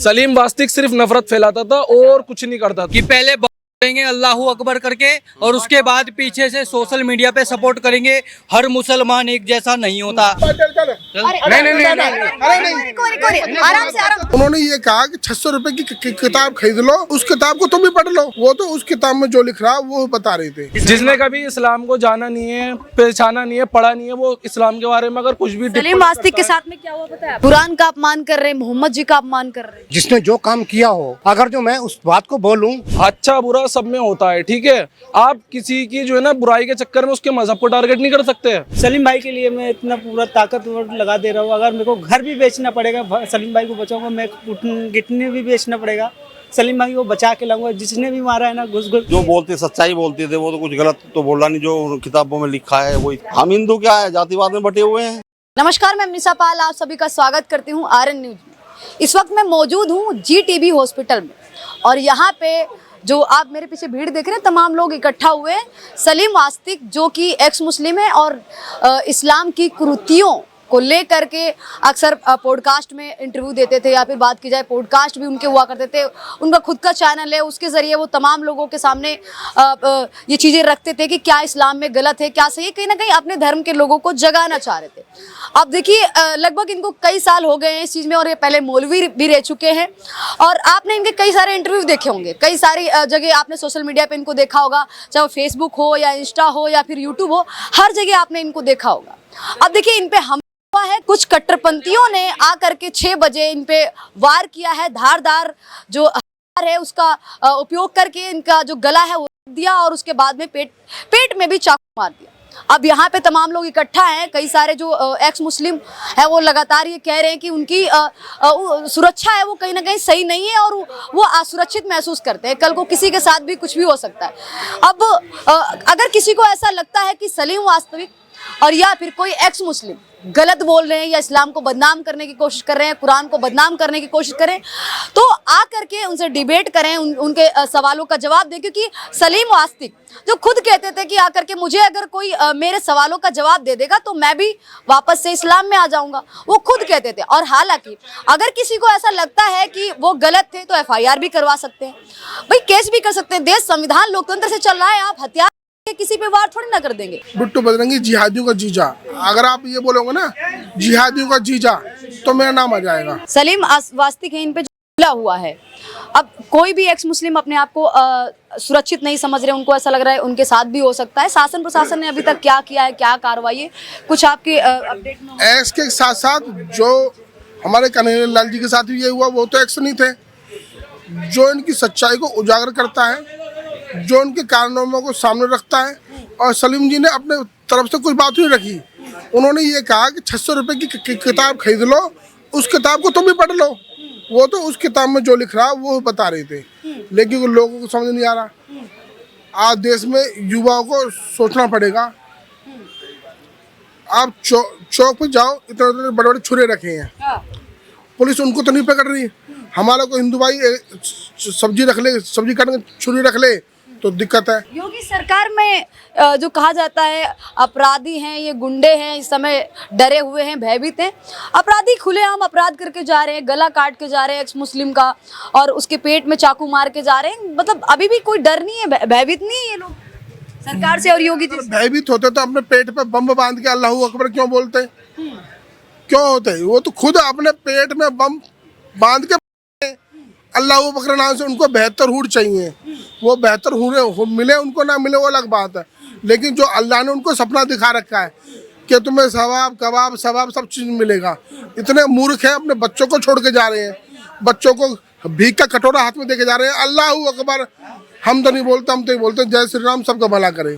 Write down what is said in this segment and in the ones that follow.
सलीम वास्तिक सिर्फ नफरत फैलाता था और कुछ नहीं करता था। कि पहले बोलेंगे अल्लाहू अकबर करके और उसके बाद पीछे से सोशल मीडिया पे सपोर्ट करेंगे। हर मुसलमान एक जैसा नहीं होता। उन्होंने ये कहा कि 600 रुपए की किताब खरीद लो, उस किताब को तुम भी पढ़ लो। वो तो उस किताब में जो लिख रहा वो बता रहे थे। जिसने कभी इस्लाम को जाना नहीं है, पहचाना नहीं है, पढ़ा नहीं है, वो इस्लाम के बारे में अगर कुछ भी सलीम वास्तिक के साथ में क्या हुआ पता है? कुरान का अपमान कर रहे हैं, मोहम्मद जी का अपमान कर रहे हैं। जिसने जो काम किया हो, अगर जो मैं उस बात को बोलूं, अच्छा बुरा सब में होता है, ठीक है। आप किसी की जो है ना बुराई के चक्कर में उसके मजहब को टारगेट नहीं कर सकते। सलीम भाई के लिए मैं इतना पूरा ताकतवर लगा दे रहा हूँ। अगर मेरे को घर भी बेचना पड़ेगा, सलीम भाई को बचाऊंगा। मैं गिटने भी बेचना पड़ेगा, सलीम भाई को बचा के लाऊंगा। जिसने भी मारा है ना घुस जो बोलते सच्चाई बोलते थे, वो तो कुछ गलत तो बोला नहीं। जो किताबों में लिखा है वही। हम हिंदू क्या है, जातिवाद में बटे हुए हैं। नमस्कार, मैं निशा पाल आप सभी का स्वागत करती हूँ आरएन न्यूज में। इस वक्त मैं मौजूद हूँ जीटीबी हॉस्पिटल में और यहाँ पे जो आप मेरे पीछे भीड़ देख रहे हैं, तमाम लोग इकट्ठा हुए हैं। सलीम वास्तिक जो कि एक्स मुस्लिम है और इस्लाम की कुरीतियों को लेकर के अक्सर पॉडकास्ट में इंटरव्यू देते थे, या फिर बात की जाए पॉडकास्ट भी उनके हुआ करते थे। उनका खुद का चैनल है, उसके ज़रिए वो तमाम लोगों के सामने ये चीज़ें रखते थे कि क्या इस्लाम में गलत है, क्या सही है। कहीं ना कहीं अपने धर्म के लोगों को जगाना चाह रहे थे। अब देखिए, लगभग इनको कई साल हो गए हैं इस चीज़ में और ये पहले मौलवी भी रह चुके हैं। और आपने इनके कई सारे इंटरव्यू देखे होंगे, कई सारी जगह आपने सोशल मीडिया पर इनको देखा होगा, चाहे वो फेसबुक हो या इंस्टा हो या फिर यूट्यूब हो, हर जगह आपने इनको देखा होगा। अब देखिए, इन पे है कुछ कट्टरपंथियों ने आकर के 6 बजे इन पे वार किया है। धारदार जो हथियार है उसका उपयोग करके इनका जो गला है वो दिया और उसके बाद में पेट में भी चाकू मार दिया। अब यहाँ पे तमाम लोग इकट्ठा हैं। कई सारे जो एक्स मुस्लिम है वो लगातार ये कह रहे हैं कि उनकी सुरक्षा है वो कहीं ना कहीं सही नहीं है और वो असुरक्षित महसूस करते हैं। कल को किसी के साथ भी कुछ भी हो सकता है। अब अगर किसी को ऐसा लगता है कि सलीम वास्तविक और या फिर कोई एक्स मुस्लिम गलत बोल रहे हैं या इस्लाम को बदनाम करने की कोशिश कर रहे हैं, कुरान को बदनाम करने की कोशिश करें, तो आकर के उनसे डिबेट करें, उनके सवालों का जवाब दें। क्योंकि सलीम वास्तिक जो खुद कहते थे कि आकर के मुझे अगर कोई मेरे सवालों का जवाब दे देगा तो मैं भी वापस से इस्लाम में आ जाऊंगा, वो खुद कहते थे। और हालांकि अगर किसी को ऐसा लगता है कि वो गलत थे तो FIR भी करवा सकते हैं, भाई केस भी कर सकते हैं। देश संविधान लोकतंत्र से चल रहा है, आप हथियार किसी पे वार थोड़ी ना कर देंगे। बिट्टू बजरंगी जिहादियों का जीजा, अगर आप ये बोलोगे ना जिहादियों का जीजा तो मेरा नाम आ जाएगा। सलीम वास्तिक है, इन पे जुड़ा हुआ है। अब कोई भी एक्स मुस्लिम अपने आप को सुरक्षित नहीं समझ रहे, उनको ऐसा लग रहा है उनके साथ भी हो सकता है। शासन प्रशासन ने अभी तक क्या किया है, क्या कार्रवाई है, कुछ आपके अपडेट में? एक्स के साथ साथ जो हमारे कन्हैया लाल जी के साथ भी ये हुआ, वो तो एक्स नहीं थे। जो इनकी सच्चाई को उजागर करता है, जो उनके कारनामों को सामने रखता है, और सलीम जी ने अपने तरफ से कुछ बात नहीं रखी। उन्होंने ये कहा कि 600 रुपए की किताब खरीद लो, उस किताब को तुम भी पढ़ लो। वो तो उस किताब में जो लिख रहा वो बता रहे थे, लेकिन लोगों को समझ नहीं आ रहा। आज देश में युवाओं को सोचना पड़ेगा। आप चौक पे जाओ, इतने बड़े बड़े छुरे रखे हैं, पुलिस उनको तो नहीं पकड़ रही। हमारा कोई हिंदू भाई सब्जी रख ले, सब्जी काटने छुरी रख ले तो दिक्कत है। योगी सरकार में जो कहा जाता है अपराधी हैं, ये गुंडे हैं, इस समय डरे हुए हैं, भयभीत हैं। अपराधी खुलेआम अपराध करके जा रहे हैं, गला काट के जा रहे हैं एक्स मुस्लिम का और उसके पेट में चाकू मार के जा रहे हैं। मतलब अभी भी कोई डर नहीं है, भयभीत नहीं है ये लोग सरकार से और योगी जी से। भयभीत होते तो अपने पेट पे बम बांध के अल्लाहू अकबर क्यों बोलते? क्यों होते? वो तो खुद अपने पेट में बम बांध के अल्लाह बकर नाम से उनको बेहतर हूर चाहिए। वो बेहतर हूर मिले उनको ना मिले वो अलग बात है, लेकिन जो अल्लाह ने उनको सपना दिखा रखा है कि तुम्हें सवाब कबाब सवाब सब चीज़ मिलेगा, इतने मूर्ख हैं अपने बच्चों को छोड़ के जा रहे हैं, बच्चों को भीख का कटोरा हाथ में देके जा रहे हैं। अल्लाह अकबर हम तो नहीं बोलते, हम तो ही बोलते जय श्री राम, सबका भला करे।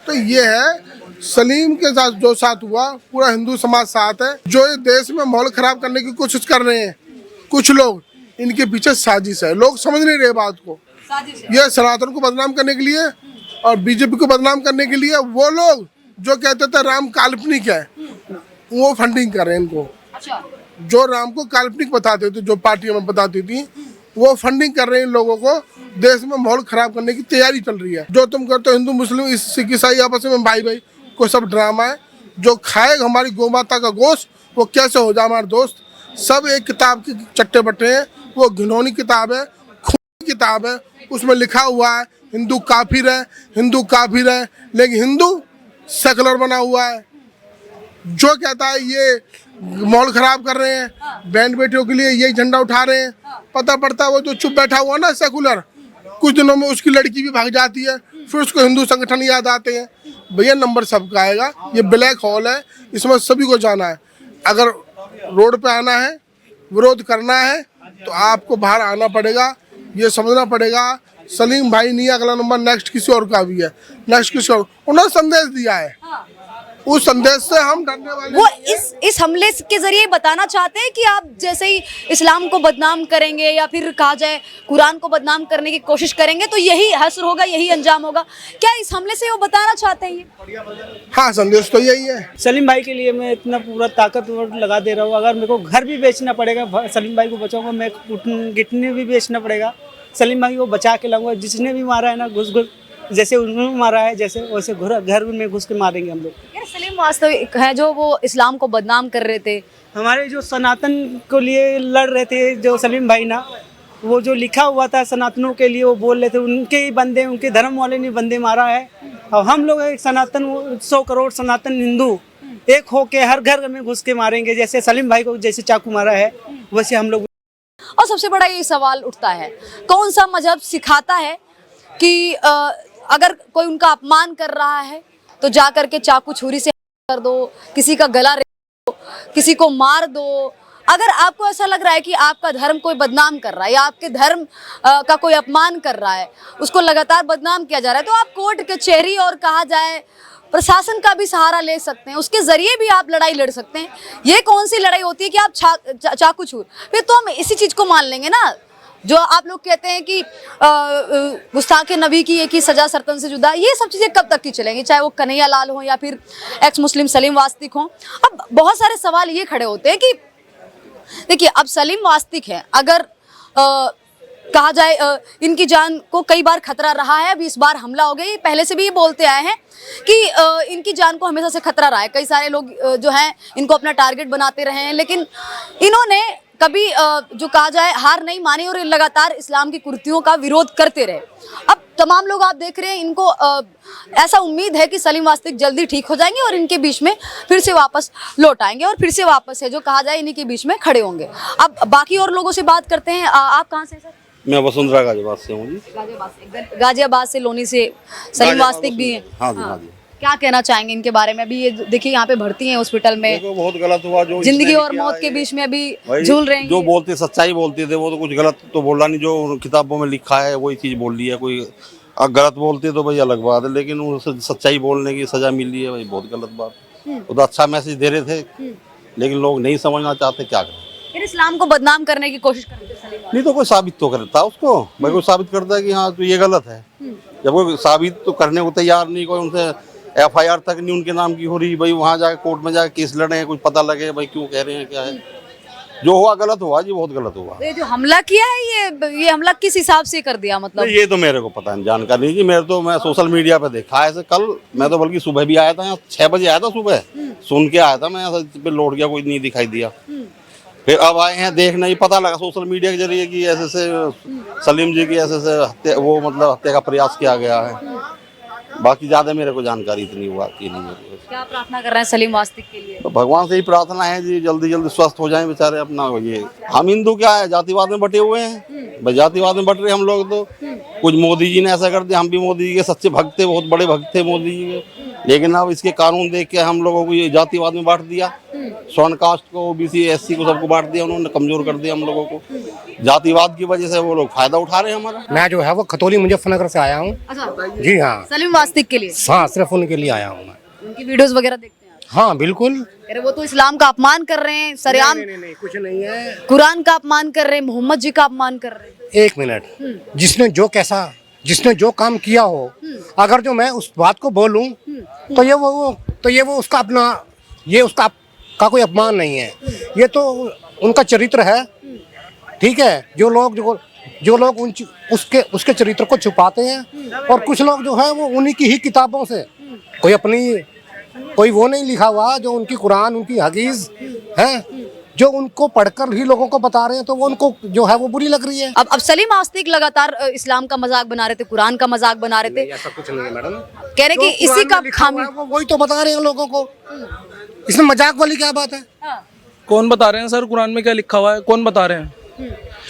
तो ये है सलीम के साथ जो साथ हुआ, पूरा हिंदू समाज साथ है। जो ये देश में माहौल खराब करने की कोशिश कर रहे हैं कुछ लोग, इनके पीछे साजिश है। लोग समझ नहीं रहे बात को। ये सनातन को बदनाम करने के लिए और बीजेपी को बदनाम करने के लिए वो लोग जो कहते थे राम काल्पनिक है, वो फंडिंग कर रहे हैं इनको। अच्छा। जो राम को काल्पनिक बताते थे, जो पार्टियों में बताती थी, वो फंडिंग कर रहे हैं इन लोगों को। देश में माहौल खराब करने की तैयारी चल रही है। जो तुम करते हो हिंदू मुस्लिम सिख ईसाई आपस में भाई भाई को सब ड्रामा है। जो खाएगा हमारी गौ माता का गोश्त वो कैसे हो जाए हमारे दोस्त। सब एक किताब के चट्टे बट्टे हैं वो घिनौनी किताब है, खूनी किताब है। उसमें लिखा हुआ है हिंदू काफिर है, हिंदू काफिर है, लेकिन हिंदू सेकुलर बना हुआ है। जो कहता है ये माहौल खराब कर रहे हैं, बहन बेटियों के लिए यही झंडा उठा रहे हैं, पता पड़ता है वो जो चुप बैठा हुआ ना सेकुलर, कुछ दिनों में उसकी लड़की भी भाग जाती है, फिर उसको हिंदू संगठन याद आते हैं। भैया नंबर सबका आएगा, ये ब्लैक होल है, इसमें सभी को जाना है। अगर रोड पे आना है, विरोध करना है, तो आपको बाहर आना पड़ेगा। ये समझना पड़ेगा सलीम भाई नहीं, अगला नंबर नेक्स्ट किसी और का भी है, नेक्स्ट किसी और। उन्होंने संदेश दिया है, उस संदेश से हम डरने वाले वो इस हमले के जरिए बताना चाहते हैं कि आप जैसे ही इस्लाम को बदनाम करेंगे या फिर कहा जाए कुरान को बदनाम करने की कोशिश करेंगे तो यही हश्र होगा, यही अंजाम होगा। क्या इस हमले से वो बताना चाहते हैं ये? हाँ, संदेश तो यही है। सलीम भाई के लिए मैं इतना पूरा ताकतवर लगा दे रहा हूँ। अगर मेरे को घर भी बेचना पड़ेगा, सलीम भाई को बचाऊंगा, मैं गिटने भी बेचना पड़ेगा, सलीम भाई को बचा के लाऊंगा। जिसने भी मारा है ना, घुस जैसे उन्होंने मारा है, जैसे वैसे घर में घुस के मारेंगे हम लोग। यार सलीम वास्तविक है जो वो इस्लाम को बदनाम कर रहे थे, हमारे जो सनातन को लिए लड़ रहे थे जो सलीम भाई ना, वो जो लिखा हुआ था सनातनों के लिए वो बोल रहे थे, उनके ही बंदे, उनके धर्म वाले ने बंदे मारा है। और हम लोग एक सनातन 100 करोड़ सनातन हिंदू एक होके हर घर में घुस के मारेंगे। जैसे सलीम भाई को जैसे चाकू मारा है वैसे हम लोग। और सबसे बड़ा ये सवाल उठता है, कौन सा मजहब सिखाता है कि अगर कोई उनका अपमान कर रहा है तो जा करके चाकू छुरी से कर दो, किसी का गला रेत दो, किसी को मार दो। अगर आपको ऐसा लग रहा है कि आपका धर्म कोई बदनाम कर रहा है या आपके धर्म का कोई अपमान कर रहा है, उसको लगातार बदनाम किया जा रहा है, तो आप कोर्ट कचहरी और कहा जाए प्रशासन का भी सहारा ले सकते हैं, उसके जरिए भी आप लड़ाई लड़ सकते हैं। ये कौन सी लड़ाई होती है कि आप चाकू छूर, फिर तो हम इसी चीज को मान लेंगे ना। जो आप लोग कहते हैं कि गुस्ताखे नबी की एक ही सजा सरतन से जुदा, ये सब चीजें कब तक की चलेंगी, चाहे वो कन्हैया लाल हो या फिर एक्स मुस्लिम सलीम वास्तिक हो। अब बहुत सारे सवाल ये खड़े होते हैं कि देखिए अब सलीम वास्तिक है, अगर कहा जाए इनकी जान को कई बार खतरा रहा है, अभी इस बार हमला हो गया, ये पहले से भी ये बोलते आए हैं कि इनकी जान को हमेशा से खतरा रहा है। कई सारे लोग जो हैं इनको अपना टारगेट बनाते रहे हैं, लेकिन इन्होंने कभी जो कहा जाए हार नहीं मानी और लगातार इस्लाम की कुर्तियों का विरोध करते रहे। अब तमाम लोग आप देख रहे हैं, इनको ऐसा उम्मीद है कि सलीम वास्तिक जल्दी ठीक हो जाएंगे और इनके बीच में फिर से वापस लौट आएंगे और फिर से वापस है जो कहा जाए इन्हीं के बीच में खड़े होंगे। अब बाकी और लोगों से बात करते हैं। आप कहाँ से हैं सर? मैं वसुंधरा गाजियाबाद से हूँ जी। गाजियाबाद से, लोनी से सलीम वास्तिक भी हैं। हाँ जी, हाँ जी। क्या कहना चाहेंगे इनके बारे में? अभी ये देखिए यहाँ पे भर्ती हैं हॉस्पिटल में, देखो बहुत गलत हुआ जो जिंदगी और मौत के बीच में अभी झूल रहे हैं। जो बोलते सच्चाई बोलते थे वो तो कुछ गलत तो बोला नहीं, जो किताबों में लिखा है वही चीज बोल ली है। कोई गलत बोलते तो भाई अलग बात है, लेकिन उसे सच्चाई बोलने की सजा मिल रही है भाई, बहुत गलत बात। वो तो अच्छा मैसेज दे रहे थे, लेकिन लोग नहीं समझना चाहते, क्या करें। फिर इस्लाम को बदनाम करने की कोशिश करते सलीम। नहीं तो कोई साबित तो करता उसको, भाई कोई साबित करता है कि हाँ तो ये गलत है। जब कोई साबित तो करने को तैयार नहीं, कोई उनसे FIR तक नहीं उनके नाम की हो रही, भाई वहाँ जाके कोर्ट में जाके केस लड़े, कुछ पता लगे भाई क्यों कह रहे हैं, क्या है। जो हुआ गलत हुआ जी, बहुत गलत हुआ। ये जो हमला किया है ये हमला किस हिसाब से कर दिया, मतलब? ये तो मेरे को पता नहीं, जानकारी नहीं जी। मैं सोशल मीडिया पे देखा है ऐसे। कल मैं तो बल्कि सुबह भी आया था, यहाँ 6 बजे आया था सुबह, सुन के आया था मैं, यहाँ लौट गया, कोई नहीं दिखाई दिया। फिर अब आए हैं देखना, ही पता लगा सोशल मीडिया के जरिए कि ऐसे से सलीम जी की ऐसे से हत्या का प्रयास किया गया है। बाकी ज्यादा मेरे को जानकारी इतनी हुआ कि नहीं है। क्या प्रार्थना कर रहे हैं सलीम वास्तिक के लिए? तो भगवान से ही प्रार्थना है जी, जल्दी जल्दी स्वस्थ हो जाएं बेचारे अपना। ये हम हिंदू क्या है, जातिवाद में बटे हुए हैं भाई, जातिवाद में बट रहे हम लोग। तो कुछ मोदी जी ने ऐसा कर दिया, हम भी मोदी जी के सच्चे भक्त थे, बहुत बड़े भक्त थे मोदी जी के, लेकिन अब इसके कानून देख के हम लोगों को ये जातिवाद में बांट दिया। स्वर्ण कास्ट को, OBC SC को सबको बांट दिया उन्होंने, कमजोर कर दिया हम लोगों को। जातिवाद की वजह से वो लोग फायदा उठा रहे हैं हमारा। मैं जो है वो खतौली मुजफ्फरनगर से आया हूँ। अच्छा, जी हाँ, सलीम वास्तिक के लिए? हाँ, सिर्फ उनके लिए आया हूँ मैं। उनकी वीडियोस वगैरह देखते हैं आप? हाँ बिल्कुल। अरे वो तो इस्लाम का अपमान कर रहे हैं, सरेआम नहीं, कुछ नहीं है। कुरान का अपमान कर रहे हैं, मोहम्मद जी का अपमान कर रहे हैं। एक मिनट, जिसने जो काम किया हो, अगर जो मैं उस बात को बोलूं तो ये वो उसका अपना, ये उसका का कोई अपमान नहीं है, ये तो उनका चरित्र है। ठीक है, जो लोग उसके चरित्र को छुपाते हैं, और कुछ लोग जो है वो उन्हीं की ही किताबों से, कोई वो नहीं लिखा हुआ जो उनकी कुरान, उनकी हदीस है, जो उनको पढ़कर ही लोगों को बता रहे हैं तो वो उनको जो है वो बुरी लग रही है। अब सलीम आस्तिक लगातार इस्लाम का मजाक बना रहे थे, कुरान का मजाक बना रहे थे, ऐसा कुछ नहीं है मैडम, कह रहे कि इसी का खामी। वही तो बता रहे हैं लोगों को, इसमें मजाक वाली क्या बात है? कौन बता रहे हैं सर? कुरान में क्या लिखा हुआ है? कौन बता रहे हैं?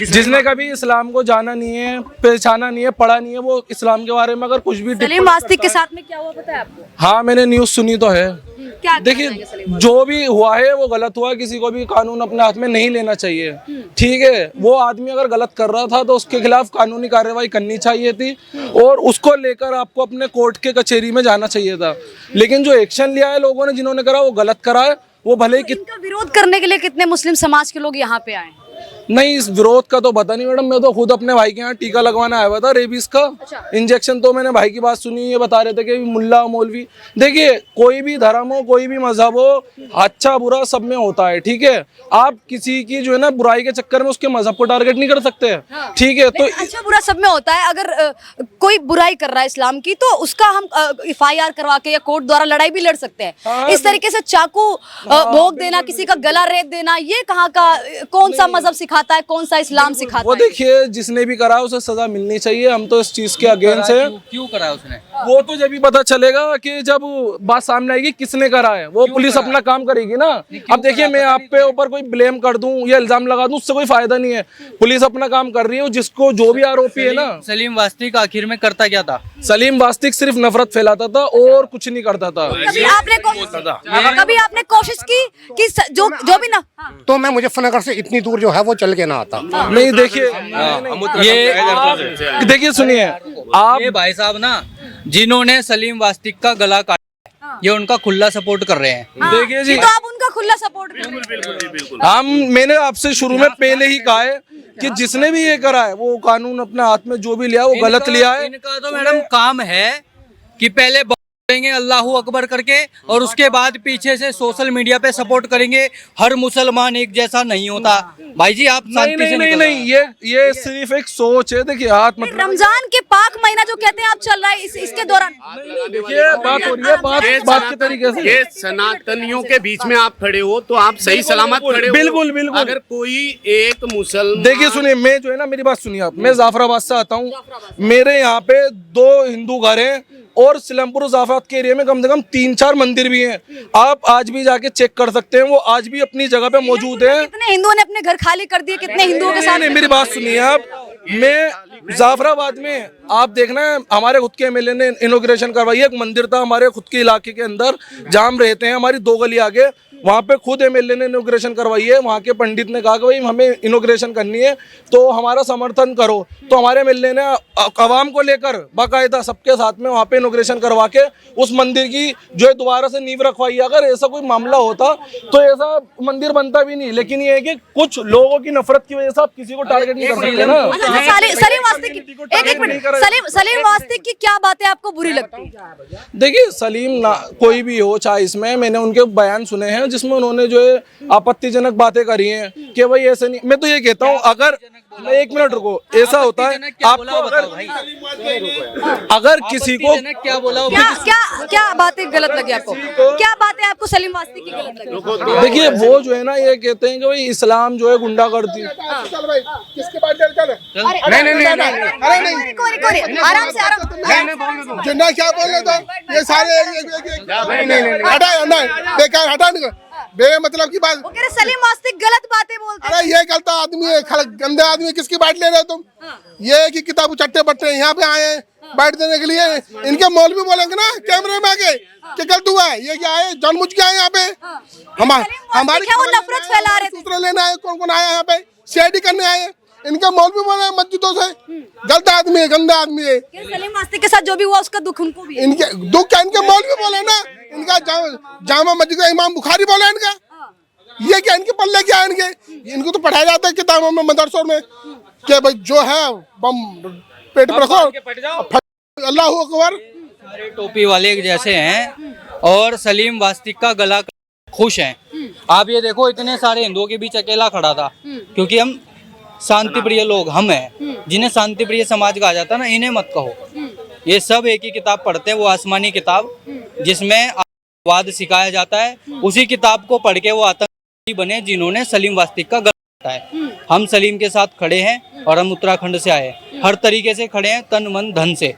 जिसने कभी इस्लाम को जाना नहीं है, पहचाना नहीं है, पढ़ा नहीं है, वो इस्लाम के बारे में अगर कुछ भी सलीम आस्तिक के साथ में क्या हुआ पता है आपको? हाँ, मैंने न्यूज़ सुनी तो है। क्या देखिए, जो भी हुआ है वो गलत हुआ, किसी को भी कानून अपने हाथ में नहीं लेना चाहिए, ठीक है। वो आदमी अगर गलत कर रहा था तो उसके खिलाफ कानूनी कार्रवाई करनी चाहिए थी और उसको लेकर आपको अपने कोर्ट के कचहरी में जाना चाहिए था। लेकिन जो एक्शन लिया है लोगों ने, जिन्होंने करा वो गलत करा है। वो भले ही इनका विरोध करने के लिए कितने मुस्लिम समाज के लोग यहाँ पे आए? नहीं, इस विरोध का तो पता नहीं मैडम। मैं तो खुद अपने भाई के यहाँ टीका लगवाना आया हुआ था, रेबीज का इंजेक्शन। तो मैंने भाई की बात सुनी, ये बता रहे थे कि मुल्ला मौलवी, देखिए कोई भी धर्म हो, कोई भी मजहब हो, अच्छा बुरा सब में होता है, ठीक है। आप किसी की जो है ना बुराई के चक्कर में उसके मजहब को टारगेट नहीं कर सकते, ठीक है। तो अच्छा बुरा सब में होता है। अगर कोई बुराई कर रहा है इस्लाम की तो उसका हम FIR करवा के या कोर्ट द्वारा लड़ाई भी लड़ सकते हैं। इस तरीके से चाकू भोग देना, किसी का गला रेत देना, ये कहाँ का, कौन सा मजहब सिखाता है, कौन सा इस्लाम सिखाता वो है? देखिए, जिसने भी करा उसे सजा मिलनी चाहिए। हम तो इस चीज के अगेंस्ट है। क्यों करा उसने? वो तो जब भी पता चलेगा कि जब बात सामने आएगी किसने करा है, वो पुलिस अपना काम करेगी ना। अब देखिए, मैं आप पे ऊपर कोई ब्लेम कर दूं या इल्जाम लगा दूं, उससे कोई फायदा नहीं है। पुलिस अपना काम कर रही है। जिसको जो भी आरोपी है ना, सलीम वास्तिक आखिर में करता क्या था? सलीम वास्तिक सिर्फ नफरत फैलाता था और कुछ नहीं करता था। कभी आपने कोशिश की कि जो भी ना, तो मैं मुजफ्फरनगर से इतनी दूर जो है वो चल के ना आता। नहीं, देखिए, ये देखिए सुनिए आप, ये भाई साहब ना, जिन्होंने सलीम वास्तिक का गला काटा, ये उनका खुला सपोर्ट कर रहे हैं। देखिए जी, तो आप उनका खुला सपोर्ट करें। मैंने आपसे शुरू में पहले ही कहा है कि जिसने भी ये करा है वो कानून अपने हाथ में जो भी लिया वो गलत लिया है। इनका तो मैडम काम है कि पहले बोलेंगे अल्लाहू अकबर करके और उसके बाद पीछे से सोशल मीडिया पे सपोर्ट करेंगे हर मुसलमान एक जैसा नहीं होता। भाई जी आप शांति से नहीं, ये सिर्फ एक सोच है। देखिए, हाथ मत रमजान के पाक महीना जो कहते हैं आप चल रहा है, इसके दौरान देखिए बात हो रही है, बात के तरीके से। ये सनातनियों के बीच में आप खड़े हो तो आप सही सलामत खड़े हो। बिल्कुल बिल्कुल। अगर कोई एक मुसलमान, देखिए सुनिए, मैं जो है ना, मेरी बात सुनिए आप। मैं जाफराबाद से आता हूँ। मेरे यहाँ पे 2 हिंदू घर हैं और सिलमपुर जाफराबाद के एरिया में कम से कम 3-4 मंदिर भी हैं। आप आज भी जाके चेक कर सकते हैं, वो आज भी अपनी जगह पे मौजूद है। कितने हिंदुओं ने अपने घर खाली कर दिए, कितने हिंदुओं के साथ। नहीं, मेरी बात सुनिए आप। मैं जाफराबाद में, आप देखना है, हमारे खुद के MLA ने इनॉग्रेशन करवाई है। एक मंदिर था हमारे खुद के इलाके के अंदर, जाम रहते हैं हमारी 2 गली आगे, वहाँ पे खुद MLA ने इनॉग्रेशन करवाई है। वहाँ के पंडित ने कहा कि भाई हमें इनॉग्रेशन करनी है तो हमारा समर्थन करो। तो हमारे MLA ने आवाम को लेकर बाकायदा सबके साथ में वहाँ पे इनॉग्रेशन करवा के उस मंदिर की जो है दोबारा से नींव रखवाई। अगर ऐसा कोई मामला होता तो ऐसा मंदिर बनता भी नहीं। लेकिन ये है कि कुछ लोगों की नफरत की वजह से आप किसी को टारगेट नहीं कर सकते ना। सलीम वास्तिक की एक मिनट, सलीम वास्तिक की क्या बातें आपको बुरी लगती है? देखिए, सलीम ना कोई भी हो, चाहे इसमें मैंने उनके बयान सुने हैं जिसमें उन्होंने जो है आपत्तिजनक बातें करी हैं कि भाई ऐसे नहीं। मैं तो ये कहता हूँ, अगर 1 मिनट रुको, ऐसा होता है आपको अगर किसी को क्या बोला, क्या बातें गलत लगी आपको? क्या बातें आपको सलीम वास्तिक की गलत लगी? देखिए, वो जो है ना, ये कहते हैं कि भाई इस्लाम जो है गुंडागर्दी। चल भाई, किसके पास चल? नहीं, आराम से, आराम। जिन्ना क्या बोल रहे थे ये सारे बेकार हटा नहीं, बेमतलब की बात। सलीम वास्तिक गलत बातें बोलते हैं। अरे ये गलत आदमी है, गंदे आदमी, किसकी बात ले रहे हो तुम? ये कि किताब चट्टे बट्टे यहाँ पे आए हैं बैठ देने के लिए। इनके मौलवी बोलेंगे ना कैमरे में आके कि गलत हुआ है, ये क्या है, जानबूझ के आए यहाँ पे। हमारी वो नफरत फैला रहे थे। सूत्र लेने आए, कौन कौन आया यहाँ पे, CID करने आए। इनके मौलवी बोले मस्जिदों से, गलत आदमी है, गंदा आदमी है। सलीम वास्तिक के साथ जो भी हुआ उसका दुख उनको भी है। इनके दुख क्या, इनके मौलवी बोले ना, इनका जामा मस्जिद का इमाम बुखारी बोला इनका। ये क्या, इनके पल्ले क्या है इनके? इनको तो पढ़ाया जाता है किताबों में, मदरसों में, कि भाई जो है बम पेट पर रखो, अल्लाहू अकबर। सारे टोपी वाले एक जैसे हैं और सलीम वास्तिक का गला खुश हैं। आप ये देखो, इतने सारे हिंदुओं के बीच अकेला खड़ा था, क्योंकि हम शांति प्रिय लोग हम हैं। जिन्हें शांति प्रिय समाज कहा जाता है ना, इन्हें मत कहो। ये सब एक ही किताब पढ़ते हैं, वो आसमानी किताब जिसमें आतंकवाद सिखाया जाता है। उसी किताब को पढ़ के वो आतंक बने जिन्होंने सलीम वास्तिक का गला काटा है। हम सलीम के साथ खड़े हैं और हम उत्तराखंड से आए हैं, हर तरीके से खड़े हैं, तन मन धन से।